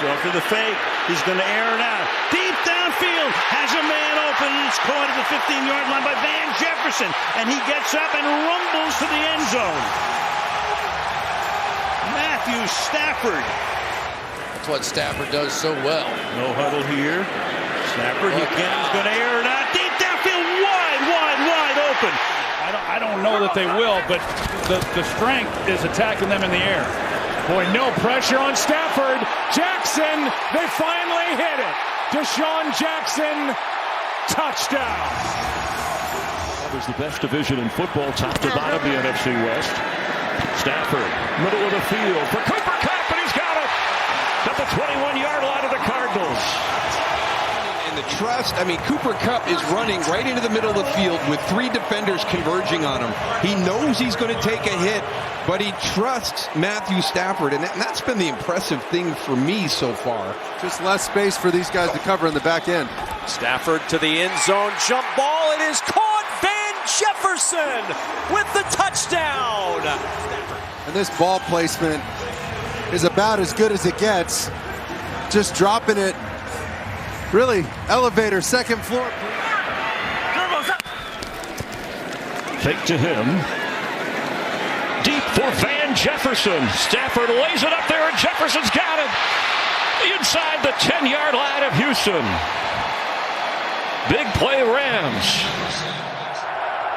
Go for the fake. He's going to air it out. Deep downfield. Has a man open. And it's caught at the 15-yard line by Van Jefferson. And he gets up and rumbles to the end zone. Matthew Stafford. That's what Stafford does so well. No huddle here. Stafford again is going to air it out. Deep downfield. Wide open. I don't know that they will, but the strength is attacking them in the air. Boy, no pressure on Stafford. Jackson, they finally hit it. Deshaun Jackson, touchdown. That was the best division in football, top to bottom, the NFC West. Stafford, middle of the field for Cooper Kupp, and he's got it. At the 21-yard line of the Cardinals. And the trust, I mean, Cooper Kupp is running right into the middle of the field with 3 defenders converging on him. He knows he's going to take a hit, but he trusts Matthew Stafford, and that's been the impressive thing for me so far. Just less space for these guys to cover in the back end. Stafford to the end zone, jump ball, it is caught. Van Jefferson with the touchdown. And this ball placement is about as good as it gets. Just dropping it. Really, elevator, second floor. Fake to him. Deep for Van Jefferson. Stafford lays it up there, and Jefferson's got it. Inside the 10-yard line of Houston. Big play, Rams.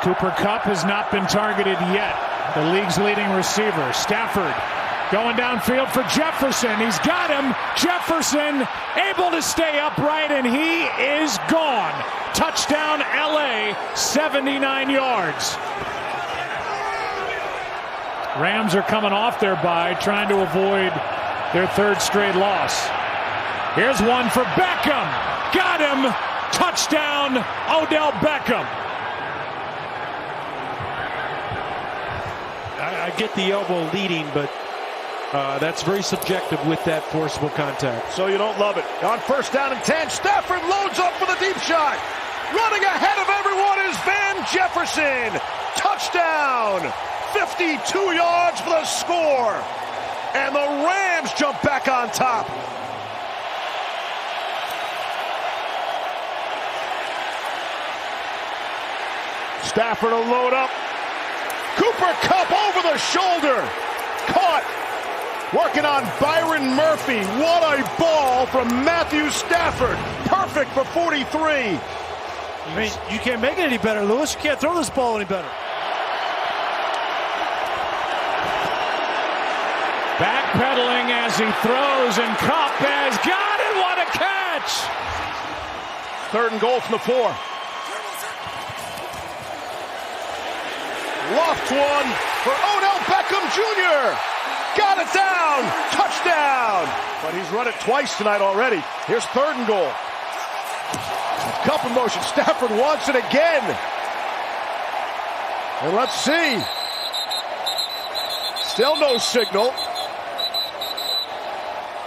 Cooper Kupp has not been targeted yet. The league's leading receiver, Stafford, going downfield for Jefferson. He's got him. Jefferson able to stay upright, and he is gone. Touchdown, LA, 79 yards. Rams are coming off their bye, trying to avoid their 3rd straight loss. Here's one for Beckham. Got him. Touchdown, Odell Beckham. I get the elbow leading, but that's very subjective with that forcible contact. So you don't love it. On 1st down and 10, Stafford loads up for the deep shot. Running ahead of everyone is Van Jefferson. Touchdown. 52 yards for the score. And the Rams jump back on top. Stafford will load up. Cooper Kupp over the shoulder. Caught. Working on Byron Murphy. What a ball from Matthew Stafford. Perfect for 43. I mean, you can't make it any better, Lewis. You can't throw this ball any better. Backpedaling as he throws, and Kupp has got it. What a catch! 3rd and goal from the 4. Loft one for Odell Beckham Jr. Got it down. Touchdown. But he's run it twice tonight already. Here's 3rd and goal. Kupp in motion. Stafford wants it again. And let's see. Still no signal.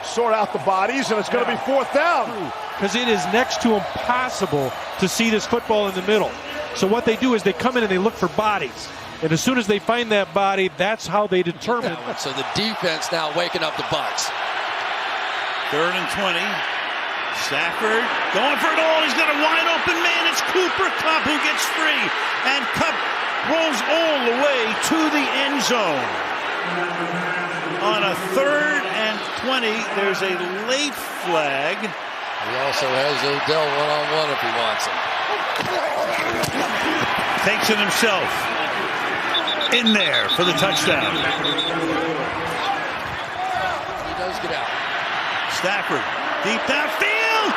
Sort out the bodies, and it's going to be 4th down. Because it is next to impossible to see this football in the middle. So what they do is they come in and they look for bodies. And as soon as they find that body, that's how they determine. So the defense now waking up the Bucs. 3rd and 20. Stafford going for it all. He's got a wide open man. It's Cooper Kupp who gets free. And Kupp rolls all the way to the end zone. On a 3rd and 20, there's a late flag. He also has Odell one-on-one if he wants him. Takes it himself. In there for the touchdown. He does get out. Stafford, deep downfield.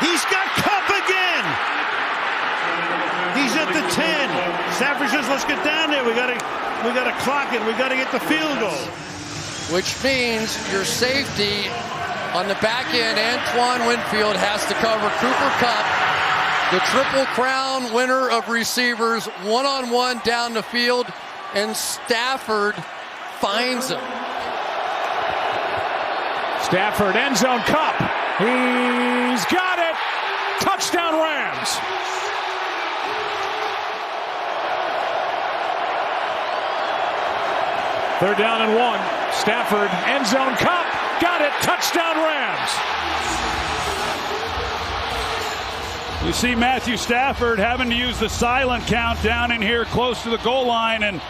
He's got Kupp again. He's at the 10. Stafford says, "Let's get down there. We gotta clock it. We gotta get the field goal." Which means your safety on the back end, Antoine Winfield, has to cover Cooper Kupp, the Triple Crown winner of receivers, one-on-one down the field, and Stafford finds him. Stafford, end zone, Kupp. He's got it. Touchdown, Rams. Third down and 1. Stafford, end zone, Kupp. Got it. Touchdown Rams. You see Matthew Stafford having to use the silent count down in here close to the goal line and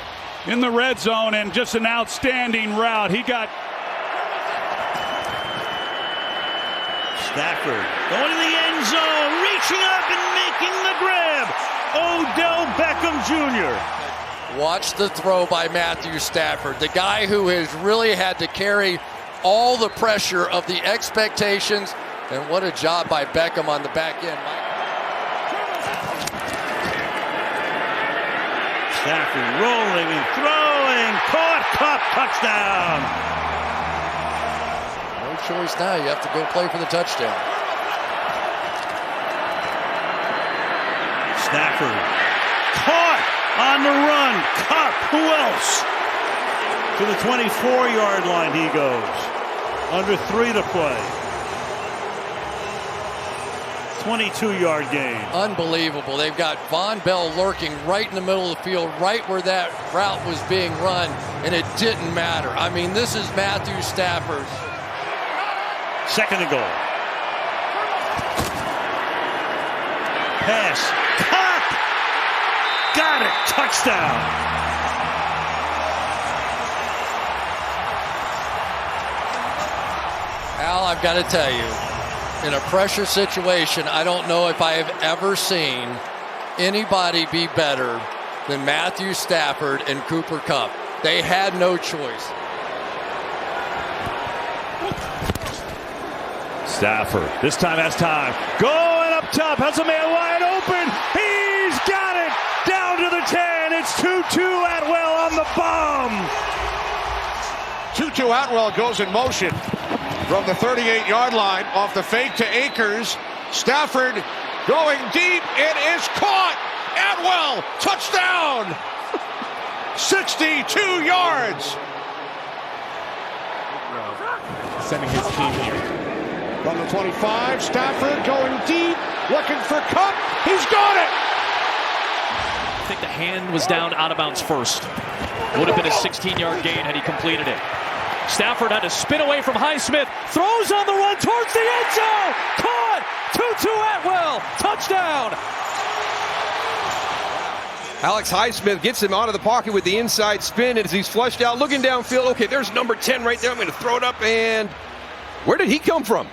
in the red zone, and just an outstanding route. He got Stafford going to the end zone, reaching up and making the grab. Odell Beckham Jr. Watch the throw by Matthew Stafford, the guy who has really had to carry all the pressure of the expectations, and what a job by Beckham on the back end. Stafford rolling and throwing, caught, Cup, touchdown. No choice now, you have to go play for the touchdown. Stafford caught on the run, Cup, who else? To the 24-yard line he goes. Under 3 to play. 22-yard gain. Unbelievable. They've got Von Bell lurking right in the middle of the field, right where that route was being run, and it didn't matter. I mean, this is Matthew Stafford. Second and goal. Pass. Cup! Got it. Touchdown. Al, I've got to tell you, in a pressure situation, I don't know if I have ever seen anybody be better than Matthew Stafford and Cooper Kupp. They had no choice. Stafford. This time has time. Going up top. Has a man wide open. He's got it. Down to the 10. It's Tutu Atwell on the bomb. Tutu Atwell goes in motion from the 38-yard line off the fake to Akers. Stafford going deep. It is caught. Atwell, touchdown. 62 yards. Sending his team here. From the 25, Stafford going deep, looking for Kupp. He's got it. I think the hand was down out of bounds first. Would have been a 16-yard gain had he completed it. Stafford had to spin away from Highsmith. Throws on the run towards the end zone. Caught. Tutu Atwell. Touchdown. Alex Highsmith gets him out of the pocket with the inside spin as he's flushed out, looking downfield. Okay, there's number 10 right there. I'm going to throw it up, and where did he come from?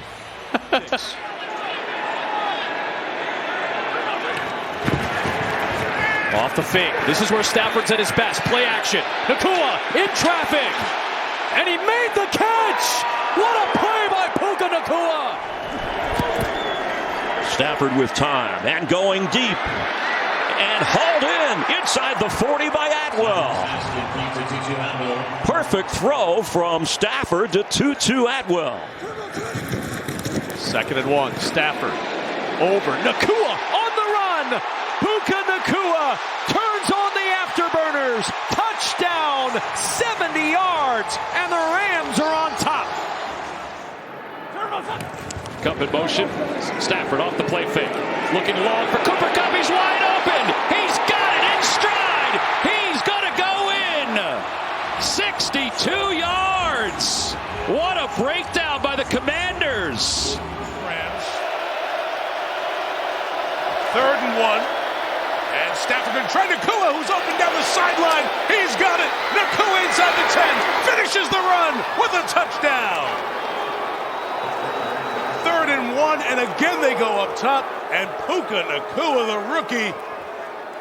Off the fake. This is where Stafford's at his best. Play action. Nakua in traffic. And he made the catch. What a play by Puka Nakua. Stafford with time and going deep. And hauled in inside the 40 by Atwell. Perfect throw from Stafford to Tutu Atwell. 2nd and 1. Stafford over. Nakua on the run. Puka Nakua turns on the afterburners. Touchdown. 70 yards. And the Rams are on top. Kupp in motion. Stafford off the play fake. Looking long for Cooper Kupp. He's wide open. He's got it in stride. He's going to go in. 62 yards. What a breakdown by the Commanders. Rams. 3rd and 1. And Stafford going to try Nakua, who's open down the sideline. He's got it. Nakua inside the 10. Finishes the run with a touchdown. 3rd and 1, and again they go up top, and Puka Nakua, the rookie,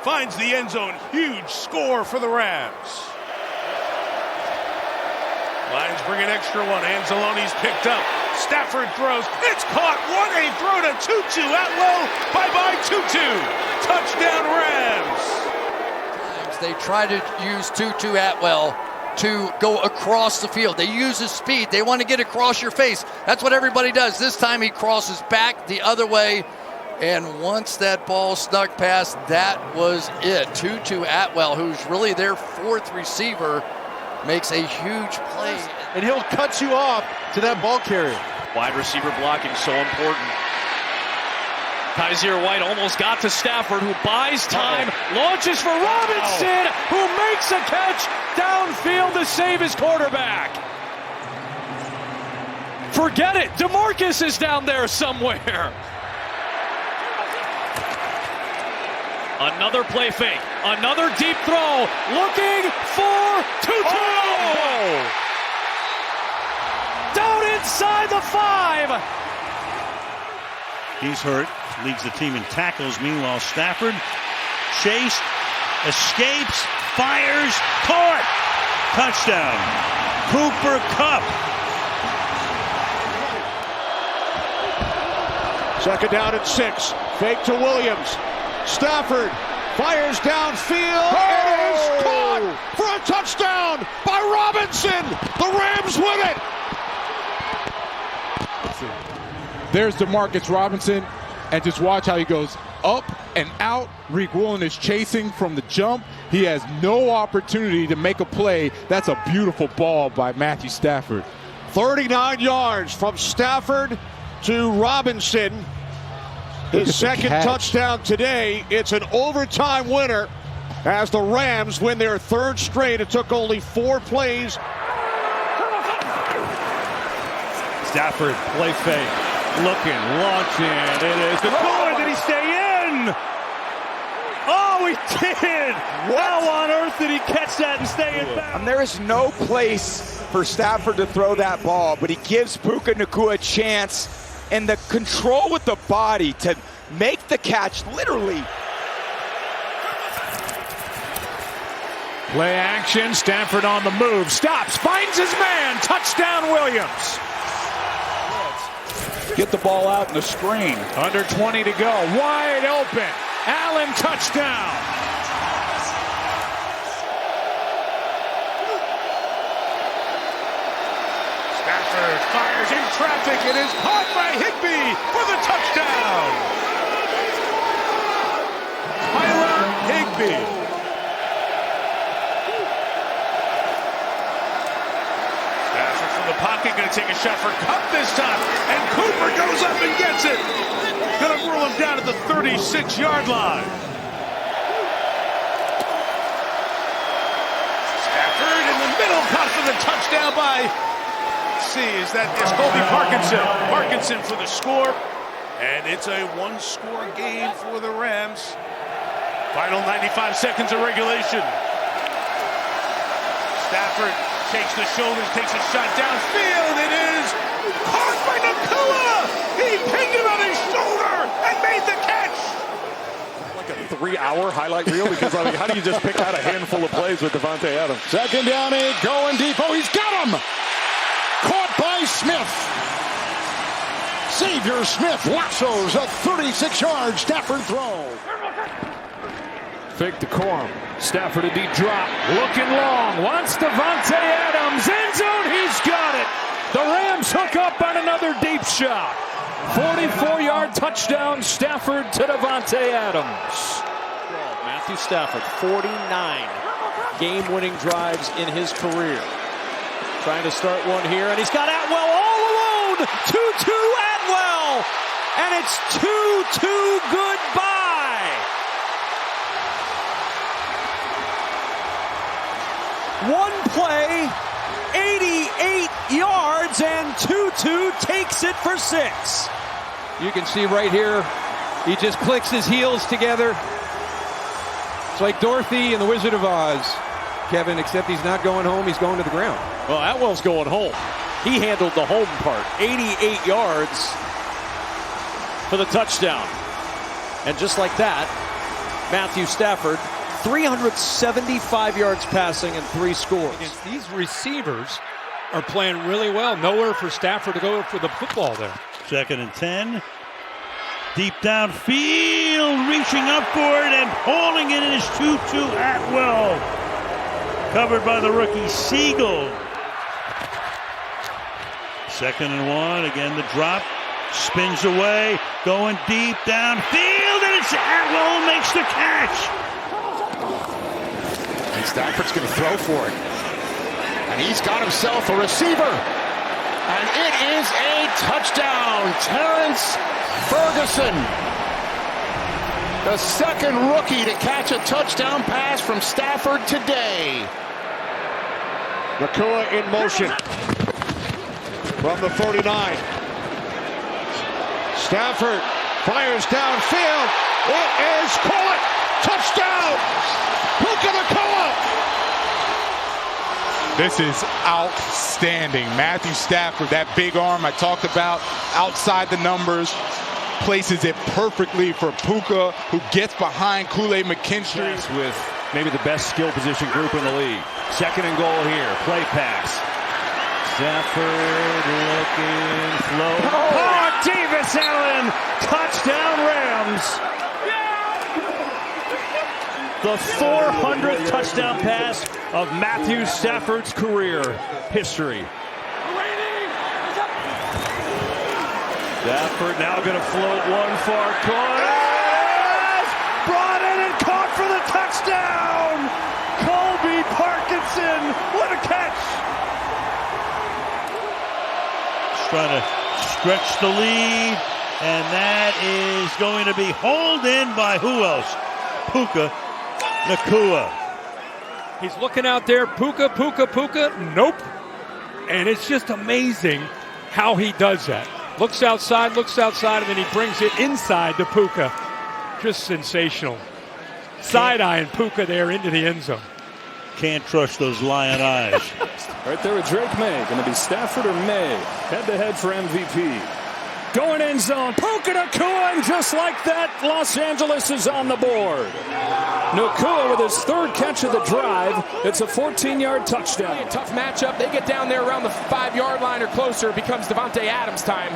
finds the end zone. Huge score for the Rams. Lions bring an extra one. Anzalone's picked up. Stafford throws. It's caught. What a throw to Tutu Atwell. Bye-bye, Tutu. Touchdown, Rams. They try to use Tutu Atwell to go across the field. They use his speed. They want to get across your face. That's what everybody does. This time he crosses back the other way. And once that ball snuck past, that was it. Tutu Atwell, who's really their 4th receiver, makes a huge play. And he'll cut you off to that ball carrier. Wide receiver blocking so important. Kaiser White almost got to Stafford, who buys time, launches for Robinson, who makes a catch downfield to save his quarterback. Forget it. DeMarcus is down there somewhere. Another play fake. Another deep throw. Looking for Tutu. Oh! Down inside the 5. He's hurt. Leads the team in tackles. Meanwhile, Stafford chased, escapes, fires, caught. Touchdown. Cooper Kupp. Second down and 6. Fake to Williams. Stafford fires downfield. It is caught for a touchdown by Robinson. The Rams win it. There's DeMarcus Robinson, and just watch how he goes up and out. Rick Woolen is chasing from the jump. He has no opportunity to make a play. That's a beautiful ball by Matthew Stafford. 39 yards from Stafford to Robinson. His second touchdown today. It's an overtime winner as the Rams win their 3rd straight. It took only 4 plays. Stafford, play fake. Looking, launching. It is the corner. Did he stay in? Oh, he did. How on earth did he catch that and stay in bounds? There is no place for Stafford to throw that ball, but he gives Puka Nacua a chance. And the control with the body to make the catch, literally. Play action. Stafford on the move. Stops. Finds his man. Touchdown, Williams. Get the ball out in the screen. Under 20 to go. Wide open. Allen, touchdown. Stafford fires in traffic. It is caught by Higbee for the touchdown. Hiram Higbee. Stafford from the pocket, going to take a shot for Kupp this time. And Cooper goes up and gets it. Going to rule him down at the 36-yard line. Stafford in the middle, caught for the touchdown by... Is that it's Colby Parkinson. Parkinson for the score. And it's a 1-score game for the Rams. Final 95 seconds of regulation. Stafford takes the shoulders, takes a shot downfield. It is caught by Nacua. He pinned it on his shoulder and made the catch. Like a 3-hour highlight reel, because I mean, how do you just pick out a handful of plays with Davante Adams? Second down, 8, going deep. Oh, he's got him. Caught by Smith. Xavier Smith lassos a 36-yard Stafford throw. Fake to Corum. Stafford a deep drop. Looking long. Wants Davante Adams. End zone. He's got it. The Rams hook up on another deep shot. 44-yard touchdown. Stafford to Davante Adams. Matthew Stafford, 49 game-winning drives in his career. Trying to start one here, and he's got Atwell all alone. 2-2 Atwell, and it's 2-2 goodbye. One play, 88 yards, and 2-2 takes it for 6. You can see right here, he just clicks his heels together. It's like Dorothy and the Wizard of Oz, Kevin, except he's not going home, he's going to the ground. Well, Atwell's going home. He handled the home part. 88 yards for the touchdown. And just like that, Matthew Stafford, 375 yards passing and 3 scores. These receivers are playing really well. Nowhere for Stafford to go for the football there. Second and 10. Deep downfield, reaching up for it and hauling it is 2-2 Atwell. Covered by the rookie Siegel. Second and 1. Again, the drop. Spins away. Going deep downfield. And it's Atwell who makes the catch. And Stafford's going to throw for it. And he's got himself a receiver. And it is a touchdown. Terrence Ferguson. The second rookie to catch a touchdown pass from Stafford today. Nacua in motion. from the 49. Stafford fires downfield. It is caught. Touchdown. Puka Nacua. This is outstanding. Matthew Stafford, that big arm I talked about, outside the numbers, places it perfectly for Puka, who gets behind Kool-Aid McKinstry. With maybe the best skill position group in the league. Second and goal here. Play pass. Stafford looking, flow. Oh, Davis Allen. Touchdown Rams. The 400th touchdown pass of Matthew Stafford's career history. Stafford now going to float one far corner. Brought in and caught for the touchdown. Colby Parkinson, what a catch. Just trying to stretch the lead, and that is going to be hauled in by who else? Puka Nacua. He's looking out there, Puka. Nope. And it's just amazing how he does that. Looks outside, and then he brings it inside to Puka. Just sensational. Side-eyeing Puka there into the end zone. Can't trust those lion eyes. Right there with Drake May. Going to be Stafford or May. Head-to-head for MVP. Going end zone. Puka Nacua, and just like that, Los Angeles is on the board. Nacua with his third catch of the drive. It's a 14-yard touchdown. Tough matchup. They get down there around the 5-yard line or closer. It becomes Devontae Adams time.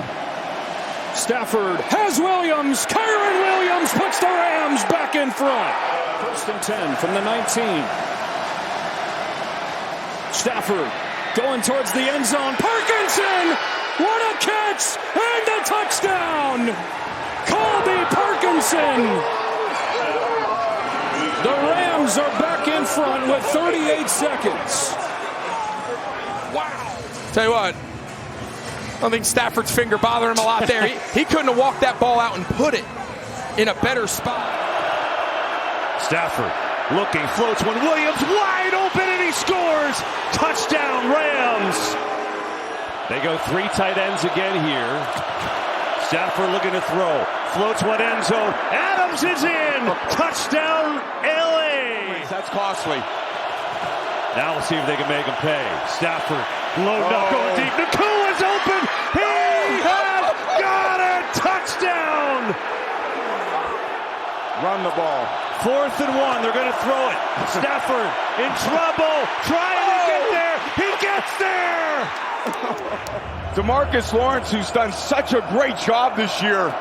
Stafford has Williams. Kyron Williams puts the Rams back in front. First and 10 from the 19. Stafford going towards the end zone. Parkinson! What a catch! And a touchdown! Colby Parkinson! The Rams are back in front with 38 seconds. Wow. Tell you what, I don't think Stafford's finger bothered him a lot there. He couldn't have walked that ball out and put it in a better spot. Stafford looking, floats one. Williams wide open, and he scores. Touchdown Rams. They go three tight ends again here. Stafford looking to throw. Floats one end zone. Adams is in. Touchdown LA. That's costly. Now we'll see if they can make him pay. Stafford loaded up, going deep. Nacua's open. He has got it. Touchdown. Run the ball. 4th and 1. They're going to throw it. Stafford in trouble. Trying to get there. He gets there. DeMarcus Lawrence, who's done such a great job this year.